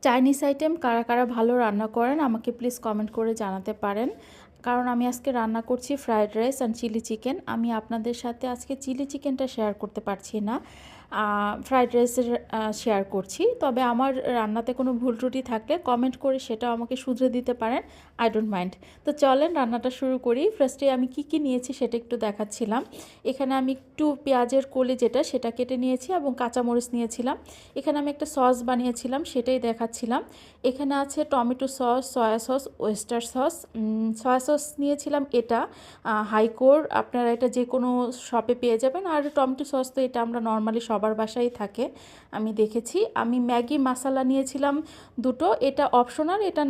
Chinese item কারা কারা ভালো রান্না করেন আমাকে প্লিজ কমেন্ট করে জানাতে পারেন। কারণ আমি আজকে রান্না করছি fried rice and chili chicken. আমি আপনাদের সাথে আজকে চিলি চিকেনটা শেয়ার করতে পারছি না, ফ্রাইড রাইসের শেয়ার করছি। তবে আমার রান্নাতে কোনো ভুল ত্রুটি থাকলে কমেন্ট করে সেটাও আমাকে শুধরে দিতে পারেন, আই ডোন্ট মাইন্ড। তো চলেন রান্নাটা শুরু করি। ফার্স্টে আমি কি নিয়েছি সেটা একটু দেখাচ্ছিলাম। এখানে আমি একটু পেঁয়াজের কলি সেটা কেটে নিয়েছি এবং কাঁচামরিচ নিয়েছিলাম। এখানে আমি একটা সস বানিয়েছিলাম, সেটাই দেখাচ্ছিলাম। এখানে আছে tomato sauce, soya sauce, oyster sauce. Soya sauce নিয়েছিলাম এটা হাইকোর, আপনারা এটা যে কোনো শপে পেয়ে যাবেন। আর টমেটো সস তো এটা আমরা নর্মালি সবার বাসায় থাকে, আমি দেখেছি। আমি ম্যাগি মশলা নিয়েছিলাম দুটো, এটা অপশনাল, এটা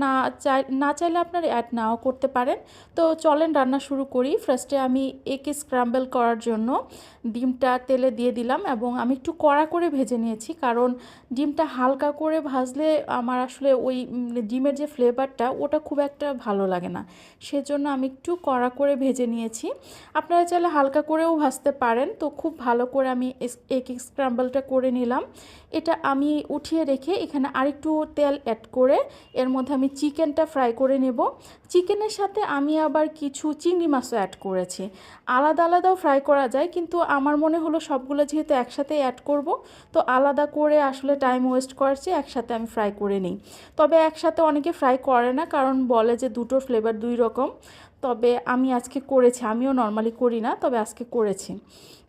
না চাইলে আপনারা অ্যাড নাও করতে পারেন। তো চলেন রান্না শুরু করি। ফার্স্টে আমি এগ স্ক্র্যাম্বল করার জন্য ডিমটা তেলে দিয়ে দিলাম এবং আমি একটু কড়া করে ভেজে নিয়েছি, কারণ ডিমটা হালকা করে ভাজলে আমার আসলে ওই ডিমের যে ফ্লেভারটা ওটা খুব একটা ভালো লাগে না, সেজন্য আমি একটু কড়া করে ভেজে নিয়েছি। আপনারা চাইলে হালকা করেও ভাজতে পারেন। তো খুব ভালো করে আমি এগ স্ক্র্যাম্বলটা করে নিলাম। এটা আমি উঠিয়ে রেখে এখানে আরেকটু তেল অ্যাড করে এর মধ্যে আমি চিকেনটা ফ্রাই করে নেব। চিকেনের সাথে আমি আবার কিছু চিংড়ি মাছও অ্যাড করেছি। আলাদা আলাদাও ফ্রাই করা যায়, কিন্তু আমার মনে হলো সবগুলো যেহেতু একসাথে অ্যাড করব, তো আলাদা করে আসলে টাইম ওয়েস্ট করার চেয়ে একসাথে আমি ফ্রাই করে নিই। তবে একসাথে অনেকে ফ্রাই করে না, কারণ বলে যে দুটোর ফ্লেভার দুই রকম। তবে আমি আজকে করেছি, আমিও নর্মালি করি না, তবে আজকে করেছি।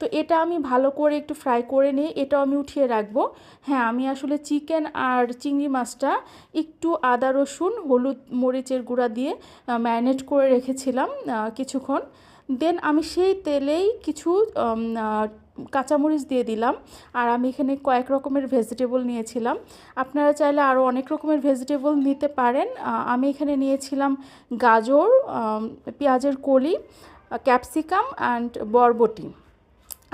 তো এটা আমি ভালো করে একটু ফ্রাই করে নিয়ে এটাও আমি উঠিয়ে রাখবো। হ্যাঁ, আমি আসলে চিকেন আর চিংড়ি মাছটা একটু আদা রসুন হলুদ মরিচের গুঁড়া দিয়ে ম্যারিনেট করে রেখেছিলাম কিছুক্ষণ। দেন আমি সেই তেলেই কিছু কাঁচামরিচ দিয়ে দিলাম। আর আমি এখানে কয়েক রকমের ভেজিটেবল নিয়েছিলাম, আপনারা চাইলে আরও অনেক রকমের ভেজিটেবল নিতে পারেন। আমি এখানে নিয়েছিলাম গাজর, পেঁয়াজের কলি, ক্যাপসিকাম অ্যান্ড বরবটি।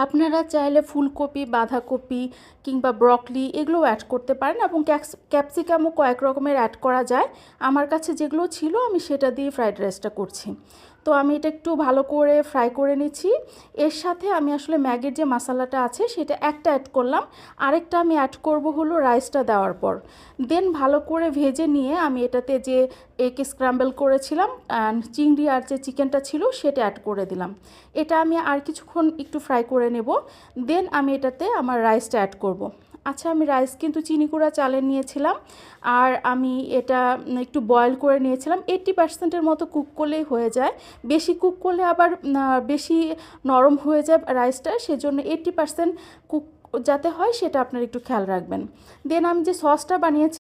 আপনারা চাইলে ফুলকপি, বাঁধাকপি কিংবা ব্রকলি এগুলোও অ্যাড করতে পারেন, এবং ক্যাপসিকামও কয়েক রকমের অ্যাড করা যায়। আমার কাছে যেগুলো ছিল আমি সেটা দিয়ে ফ্রাইড রাইসটা করছি। তো আমি এটা একটু ভালো করে ফ্রাই করে নিচ্ছি। এর সাথে আমি আসলে ম্যাগির যে মশলাটা আছে সেটা একটা অ্যাড করলাম, আরেকটা আমি অ্যাড করব হলো রাইসটা দেওয়ার পর। দেন ভালো করে ভেজে নিয়ে আমি এটাতে যে এগ স্ক্র্যাম্বল করেছিলাম অ্যান্ড চিংড়ি আর যে চিকেনটা ছিল সেটা অ্যাড করে দিলাম। এটা আমি আর কিছুক্ষণ একটু ফ্রাই করে নেব। দেন আমি এটাতে আমার রাইসটা অ্যাড করব। আচ্ছা, আমি রাইস কিন্তু চিনি গুঁড়া চালের নিয়েছিলাম, আর আমি এটা একটু বয়েল করে নিয়েছিলাম। 80%-এর মতো কুক করলেই হয়ে যায়, বেশি কুক করলে আবার বেশি নরম হয়ে যায় রাইসটা, সেজন্য 80% কুক যাতে হয় সেটা আপনার একটু খেয়াল রাখবেন। দেন আমি যে সসটা বানিয়েছি